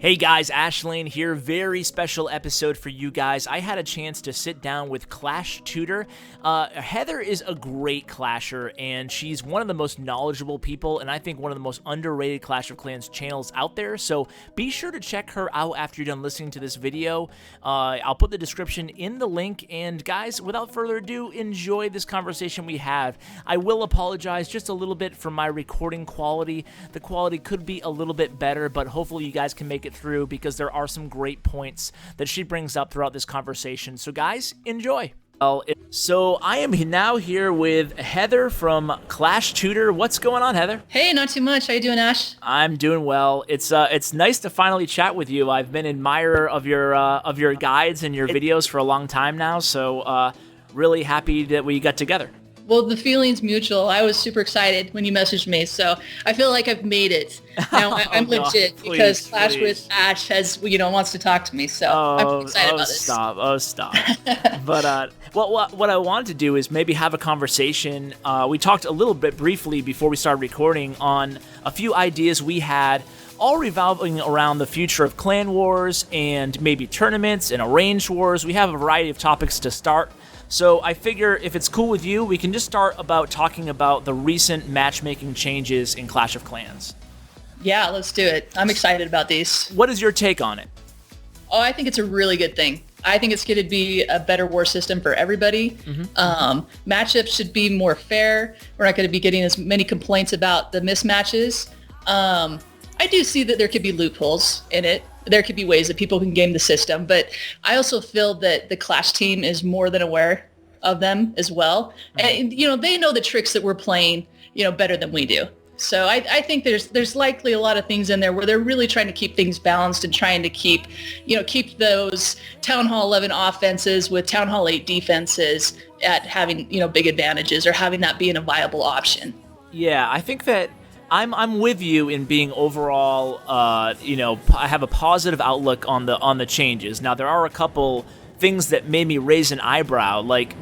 Hey guys, Ashlane here. Very special episode for you guys. I had a chance to sit down with Clash Tutor. Heather is a great clasher, and she's one of the most knowledgeable people, and I think one of the most underrated Clash of Clans channels out there. So be sure to check her out after you're done listening to this video. I'll put the description in the link, and guys, without further ado, enjoy this conversation we have. I will apologize just a little bit for my recording quality. The quality could be a little bit better, but hopefully you guys can make it through because there are some great points that she brings up throughout this conversation. So guys, enjoy. So I am now here with Heather from Clash Tutor. What's going on, Heather? Hey, not too much. How you doing, Ash? I'm doing well. It's nice to finally chat with you. I've been an admirer of your guides and your videos for a long time now, so really happy that we got together. Well, the feeling's mutual. I was super excited when you messaged me, so I feel like I've made it. Now I'm legit because Clash with Ash wants to talk to me, so I'm excited about this. Stop. But what I wanted to do is maybe have a conversation. We talked a little bit briefly before we started recording on a few ideas we had, all revolving around the future of clan wars and maybe tournaments and arranged wars. We have a variety of topics to start. So I figure if it's cool with you, we can just start about talking about the recent matchmaking changes in Clash of Clans. Yeah, let's do it. I'm excited about these. What is your take on it? Oh, I think it's a really good thing. I think it's going to be a better war system for everybody. Matchups should be more fair. We're not going to be getting as many complaints about the mismatches. I do see that there could be loopholes in it. There could be ways that people can game the system, but I also feel that the Clash team is more than aware of them as well. And, they know the tricks that we're playing, better than we do. So I think there's likely a lot of things in there where they're really trying to keep things balanced and trying to keep those Town Hall 11 offenses with Town Hall 8 defenses at having, big advantages or having that being a viable option. Yeah, I think that I'm with you in being overall, I have a positive outlook on the changes. Now, there are a couple things that made me raise an eyebrow, like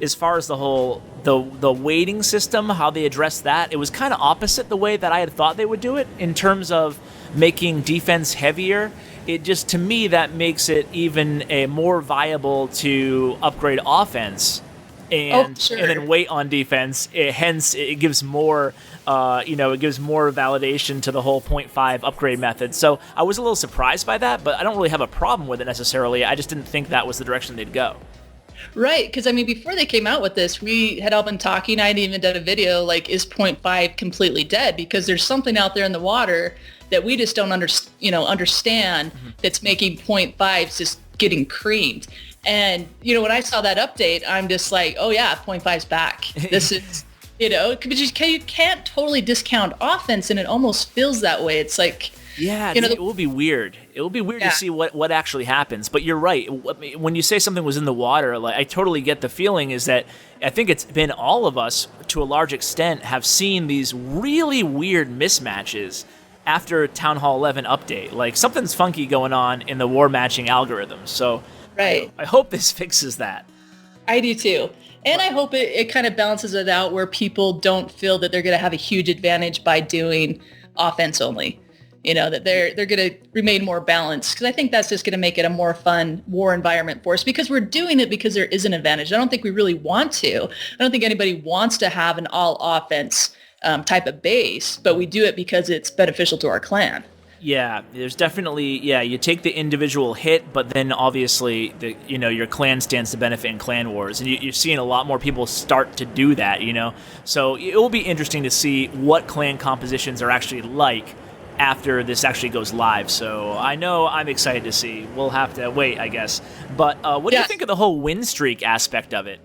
as far as the weighting system, how they addressed that. It was kind of opposite the way that I had thought they would do it in terms of making defense heavier. It just, to me, that makes it even more viable to upgrade offense. And then weight on defense. It gives more, it gives more validation to the whole 0.5 upgrade method. So I was a little surprised by that, but I don't really have a problem with it necessarily. I just didn't think that was the direction they'd go. Right, because before they came out with this, we had all been talking. I had even done a video like, is 0.5 completely dead? Because there's something out there in the water that we just don't understand that's making 0.5s just getting creamed. And, when I saw that update, I'm just like, oh yeah, 0.5's back. This is, you can't totally discount offense, and it almost feels that way. It's like, yeah, it will be weird. It will be weird to see what actually happens. But you're right. When you say something was in the water, like I totally get the feeling is that I think it's been all of us, to a large extent, have seen these really weird mismatches after Town Hall 11 update. Like something's funky going on in the war matching algorithms. So right. I hope this fixes that. I do too. And I hope it kind of balances it out where people don't feel that they're going to have a huge advantage by doing offense only. That they're going to remain more balanced, because I think that's just going to make it a more fun war environment for us, because we're doing it because there is an advantage. I don't think we really want to. I don't think anybody wants to have an all offense type of base, but we do it because it's beneficial to our clan. Yeah, there's definitely, you take the individual hit, but then obviously, your clan stands to benefit in clan wars. And you're seeing a lot more people start to do that, So it will be interesting to see what clan compositions are actually like after this actually goes live. So I know I'm excited to see. We'll have to wait, I guess. But what do you think of the whole win streak aspect of it?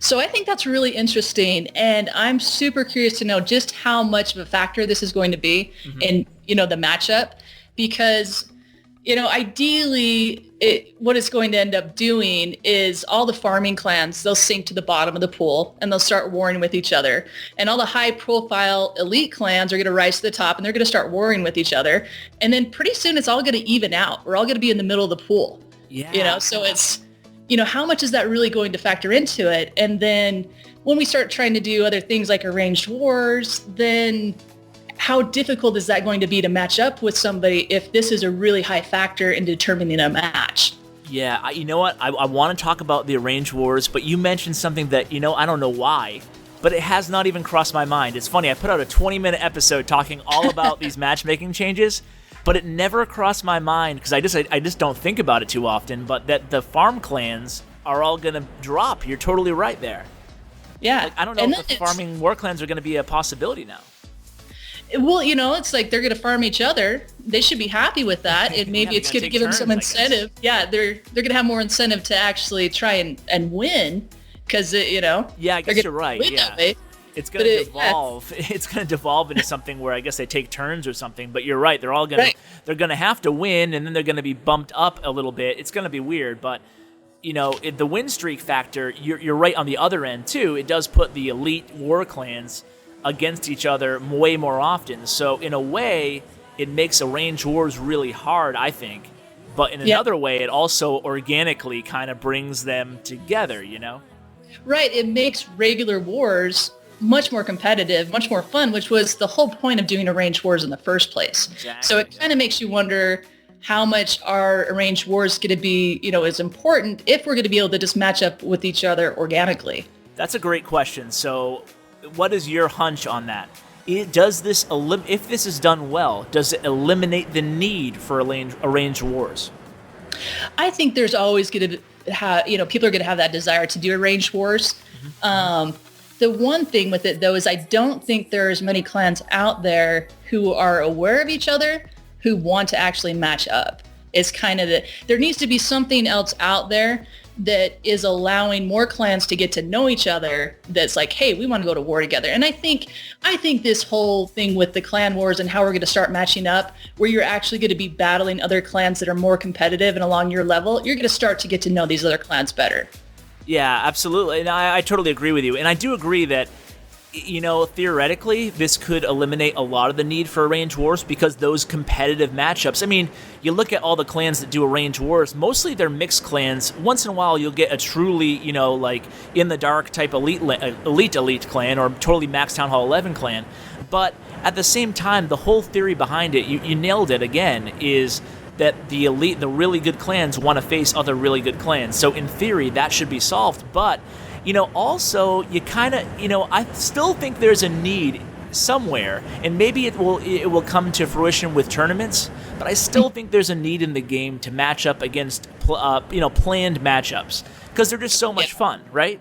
So I think that's really interesting, and I'm super curious to know just how much of a factor this is going to be in, the matchup, because, ideally what it's going to end up doing is all the farming clans, they'll sink to the bottom of the pool and they'll start warring with each other. And all the high profile elite clans are going to rise to the top and they're going to start warring with each other. And then pretty soon it's all going to even out. We're all going to be in the middle of the pool. Yeah. So it's, how much is that really going to factor into it? And then when we start trying to do other things like arranged wars, then how difficult is that going to be to match up with somebody if this is a really high factor in determining a match? Yeah, you know what? I want to talk about the arranged wars, but you mentioned something that, I don't know why, but it has not even crossed my mind. It's funny, I put out a 20-minute episode talking all about these matchmaking changes, but it never crossed my mind, because I just don't think about it too often, but that the farm clans are all going to drop. You're totally right there. Yeah. Like, I don't know if the farming war clans are going to be a possibility now. Well, it's like they're going to farm each other. They should be happy with that. And maybe it's going to give them some incentive. Yeah, they're going to have more incentive to actually try and win because, Yeah, I guess you're right. Yeah. It's going to devolve. Yeah. It's going to devolve into something where I guess they take turns or something. But you're right. They're all going to they're going to have to win, and then they're going to be bumped up a little bit. It's going to be weird, but the win streak factor, you're right on the other end too. It does put the elite war clans against each other way more often. So in a way, it makes arranged wars really hard, I think. But in another way, it also organically kind of brings them together, Right. It makes regular wars much more competitive, much more fun, which was the whole point of doing arranged wars in the first place. Exactly. So it kind of makes you wonder how much are arranged wars going to be, is important if we're going to be able to just match up with each other organically. That's a great question. So what is your hunch on that? Does this if this is done well, does it eliminate the need for arranged wars? I think there's always going to have, people are going to have that desire to do arranged wars. Mm-hmm. The one thing with it, though, is I don't think there are as many clans out there who are aware of each other who want to actually match up. It's kind of there needs to be something else out there that is allowing more clans to get to know each other. That's like, hey, we want to go to war together. And I think this whole thing with the clan wars and how we're going to start matching up, where you're actually going to be battling other clans that are more competitive and along your level, you're going to start to get to know these other clans better. Yeah, absolutely. And I totally agree with you. And I do agree that, theoretically, this could eliminate a lot of the need for arranged wars because those competitive matchups, I mean, you look at all the clans that do arranged wars, mostly they're mixed clans. Once in a while, you'll get a truly, like in the dark type elite clan or totally max Town Hall 11 clan. But at the same time, the whole theory behind it, you nailed it again, is that the elite, the really good clans want to face other really good clans. So in theory, that should be solved. But also, you kind of, I still think there's a need somewhere, and maybe it will come to fruition with tournaments, but I still think there's a need in the game to match up against, planned matchups, because they're just so much fun, right?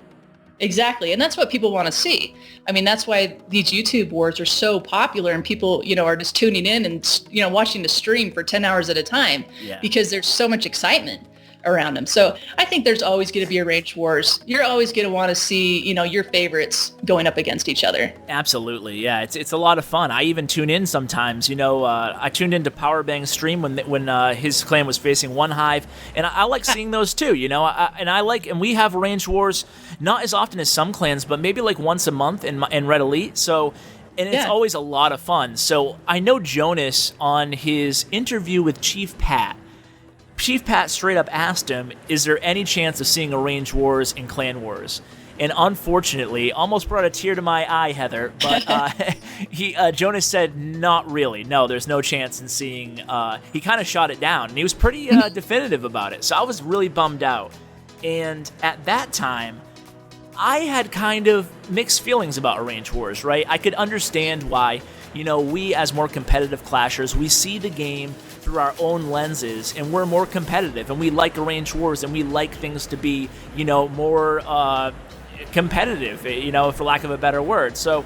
Exactly, and that's what people want to see. I mean, that's why these YouTube wars are so popular, and people, are just tuning in and, watching the stream for 10 hours at a time, because there's so much excitement around them. So I think there's always going to be arranged wars. You're always going to want to see, your favorites going up against each other. Absolutely, yeah. It's a lot of fun. I even tune in sometimes. I tuned into Powerbang's stream when his clan was facing One Hive, and I like seeing those too. And we have arranged wars not as often as some clans, but maybe like once a month in Red Elite. So. And it's always a lot of fun. So I know Jonas on his interview with Chief Pat straight up asked him, is there any chance of seeing arranged wars and clan wars? And unfortunately, almost brought a tear to my eye, Heather, but Jonas said, not really. No, there's no chance in seeing, he kind of shot it down, and he was pretty definitive about it. So I was really bummed out. And at that time, I had kind of mixed feelings about arranged wars, right? I could understand why, we as more competitive clashers, we see the game through our own lenses, and we're more competitive, and we like arranged wars, and we like things to be, more competitive, for lack of a better word. So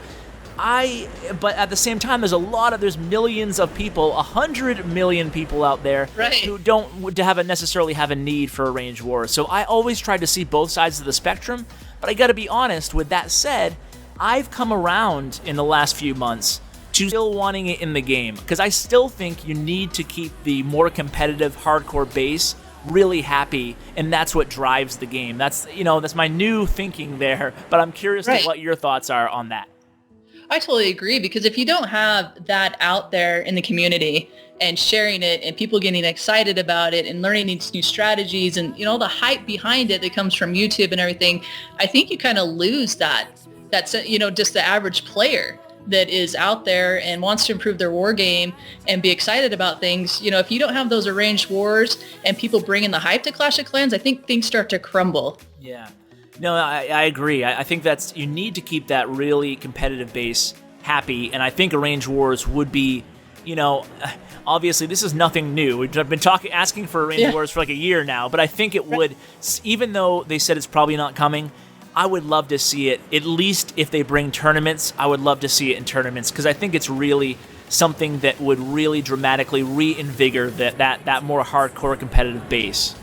but at the same time, there's millions of people, 100 million people out there who don't necessarily have a need for arranged wars. So I always try to see both sides of the spectrum, but I gotta be honest, with that said, I've come around in the last few months to still wanting it in the game, because I still think you need to keep the more competitive hardcore base really happy, and that's what drives the game. That's my new thinking there, but I'm curious to what your thoughts are on that. I totally agree, because if you don't have that out there in the community and sharing it and people getting excited about it and learning these new strategies and the hype behind it that comes from YouTube and everything, I think you kind of lose that just the average player. that is out there and wants to improve their war game and be excited about things, if you don't have those arranged wars and people bring in the hype to Clash of Clans, I think things start to crumble. Yeah. No, I agree. I think you need to keep that really competitive base happy, and I think arranged wars would be, obviously this is nothing new. We've been asking for arranged wars for like a year now, but I think it would, even though they said it's probably not coming, I would love to see it, at least if they bring tournaments, I would love to see it in tournaments, because I think it's really something that would really dramatically reinvigorate that more hardcore competitive base.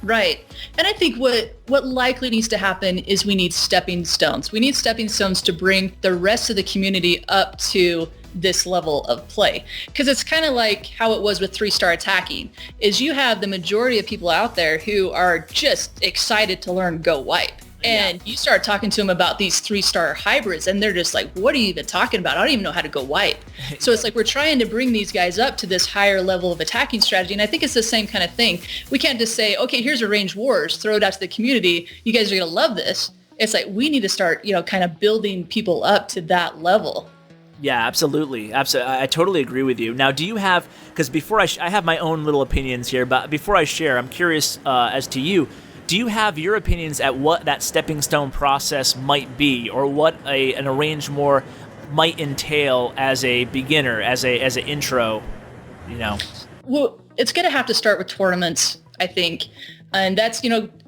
Right. And I think what likely needs to happen is we need stepping stones. We need stepping stones to bring the rest of the community up to this level of play. Because it's kind of like how it was with 3-star attacking, is you have the majority of people out there who are just excited to learn Go Wipe. And you start talking to them about these 3-star hybrids, and they're just like, what are you even talking about? I don't even know how to go wipe. So it's like we're trying to bring these guys up to this higher level of attacking strategy. And I think it's the same kind of thing. We can't just say, okay, here's arranged wars, throw it out to the community. You guys are going to love this. It's like we need to start, kind of building people up to that level. Yeah, absolutely. I totally agree with you. Now, do you have, because before I have my own little opinions here, but before I share, I'm curious as to you. Do you have your opinions at what that stepping stone process might be, or what an arranged war might entail as a beginner, as an intro? Well, it's going to have to start with tournaments, I think, and that's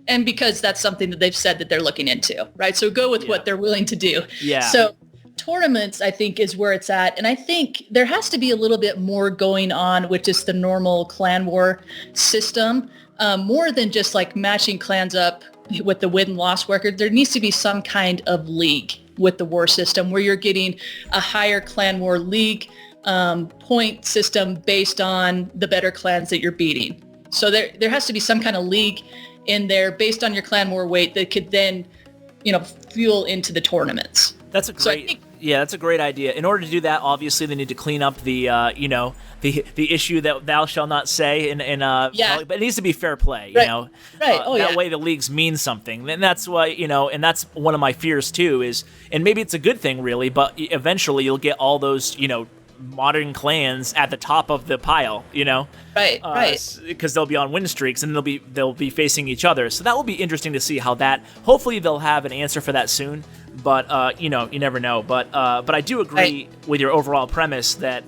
and because that's something that they've said that they're looking into, right? So go with what they're willing to do. Yeah. So tournaments, I think, is where it's at, and I think there has to be a little bit more going on with just the normal clan war system. More than just like matching clans up with the win and loss record, there needs to be some kind of league with the war system where you're getting a higher clan war league point system based on the better clans that you're beating. So there has to be some kind of league in there based on your clan war weight that could then, fuel into the tournaments. That's a great, that's a great idea. In order to do that, obviously they need to clean up the, the issue that thou shalt not say, but it needs to be fair play, Right. That way the leagues mean something. And that's why, and that's one of my fears too is, and maybe it's a good thing really, but eventually you'll get all those, modern clans at the top of the pile, Right. Because they'll be on win streaks and they'll be facing each other. So that will be interesting to see how that. Hopefully they'll have an answer for that soon. But you never know. But I do agree with your overall premise that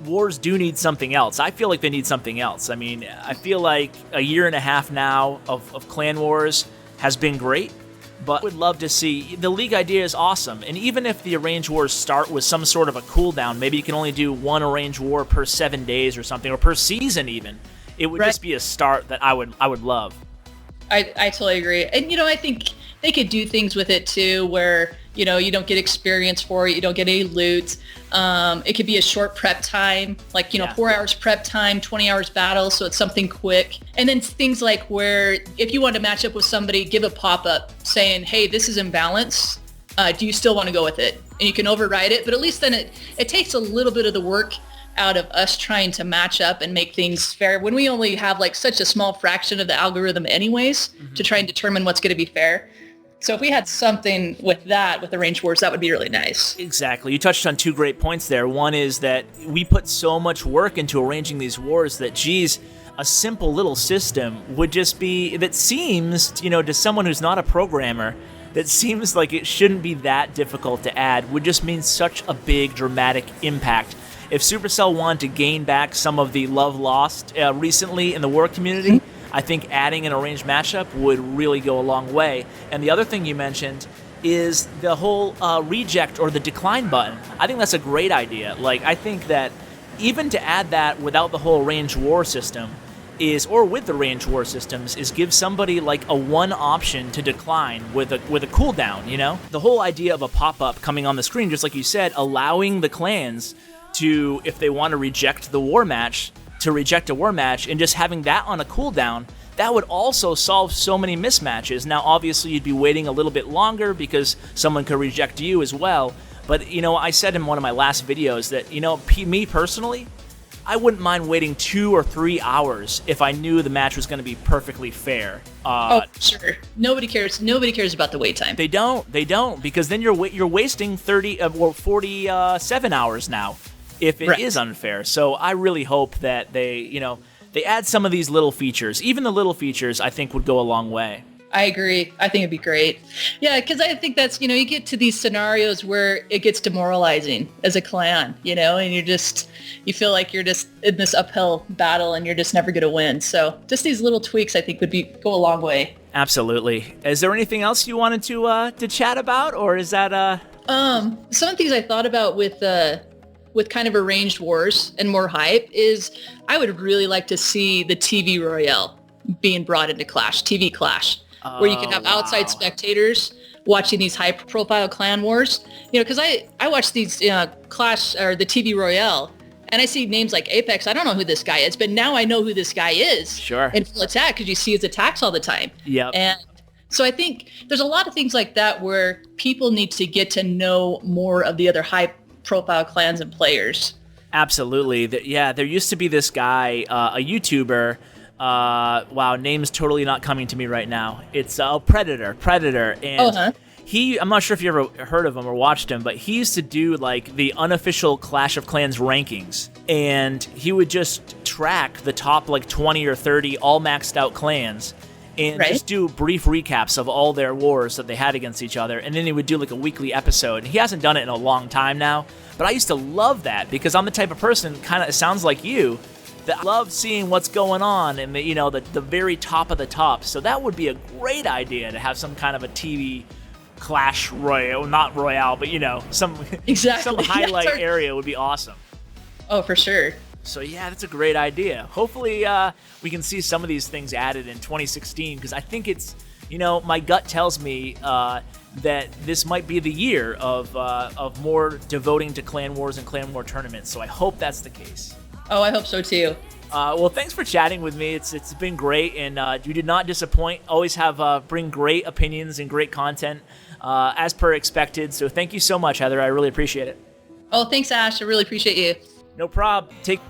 wars do need something else. I feel like they need something else. I mean, I feel like a year and a half now of clan wars has been great. But I would love to see, the league idea is awesome, and even if the arranged wars start with some sort of a cooldown, maybe you can only do one arranged war per 7 days or something, or per season even, it would just be a start that I would love. I totally agree. And, I think they could do things with it too where, you don't get experience for it, you don't get any loot. It could be a short prep time, like, 4 hours prep time, 20 hours battle, so it's something quick. And then things like where if you want to match up with somebody, give a pop-up saying, hey, this is imbalance. Do you still want to go with it? And you can override it, but at least then it takes a little bit of the work out of us trying to match up and make things fair when we only have like such a small fraction of the algorithm anyways to try and determine what's going to be fair. So if we had something with arranged wars, that would be really nice. Exactly. You touched on two great points there. One is that we put so much work into arranging these wars that, geez, a simple little system would just be, that seems, to someone who's not a programmer, that seems like it shouldn't be that difficult to add, would just mean such a big, dramatic impact. If Supercell wanted to gain back some of the love lost recently in the war community, I think adding an arranged matchup would really go a long way. And the other thing you mentioned is the whole reject or the decline button. I think that's a great idea. Like, I think that even to add that without the whole range war system or with the range war systems, is give somebody like a one option to decline with a cooldown, The whole idea of a pop-up coming on the screen, just like you said, allowing the clans to, if they want to reject a war match, and just having that on a cooldown, that would also solve so many mismatches. Now, obviously, you'd be waiting a little bit longer because someone could reject you as well. But, I said in one of my last videos that, me personally, I wouldn't mind waiting 2 or 3 hours if I knew the match was going to be perfectly fair. Sure. Nobody cares. Nobody cares about the wait time. They don't, because then you're wasting 30 or 47 hours now if it is unfair. So I really hope that they add some of these little features. Even the little features, I think, would go a long way. I agree. I think it'd be great. Yeah, because I think that's, you get to these scenarios where it gets demoralizing as a clan, and you feel like you're just in this uphill battle and you're just never going to win. So just these little tweaks, I think, would go a long way. Absolutely. Is there anything else you wanted to chat about, or is that Some of the things I thought about with kind of arranged wars and more hype is I would really like to see the TV Royale being brought into Clash, TV Clash. Where you can have outside spectators watching these high-profile clan wars. Because I watch these Clash or the TV Royale, and I see names like Apex. I don't know who this guy is, but now I know who this guy is. Sure. In full attack, because you see his attacks all the time. Yep. And so I think there's a lot of things like that where people need to get to know more of the other high-profile clans and players. Absolutely. There used to be this guy, a YouTuber. Wow, name's totally not coming to me right now. It's Predator, and I'm not sure if you ever heard of him or watched him, but he used to do like the unofficial Clash of Clans rankings, and he would just track the top like 20 or 30 all maxed out clans and just do brief recaps of all their wars that they had against each other, and then he would do like a weekly episode. He hasn't done it in a long time now, but I used to love that because I'm the type of person, kind of it sounds like you, that I love seeing what's going on in the very top of the top. So that would be a great idea to have some kind of a TV Clash Royale, not Royale, but some highlight area would be awesome. Oh, for sure. So yeah, that's a great idea. Hopefully we can see some of these things added in 2016, because I think it's, my gut tells me that this might be the year of more devoting to clan wars and clan war tournaments. So I hope that's the case. Oh, I hope so too. Well, thanks for chatting with me. It's been great, and you did not disappoint. Always bring great opinions and great content, as per expected. So thank you so much, Heather. I really appreciate it. Oh, thanks, Ash. I really appreciate you. No problem. Take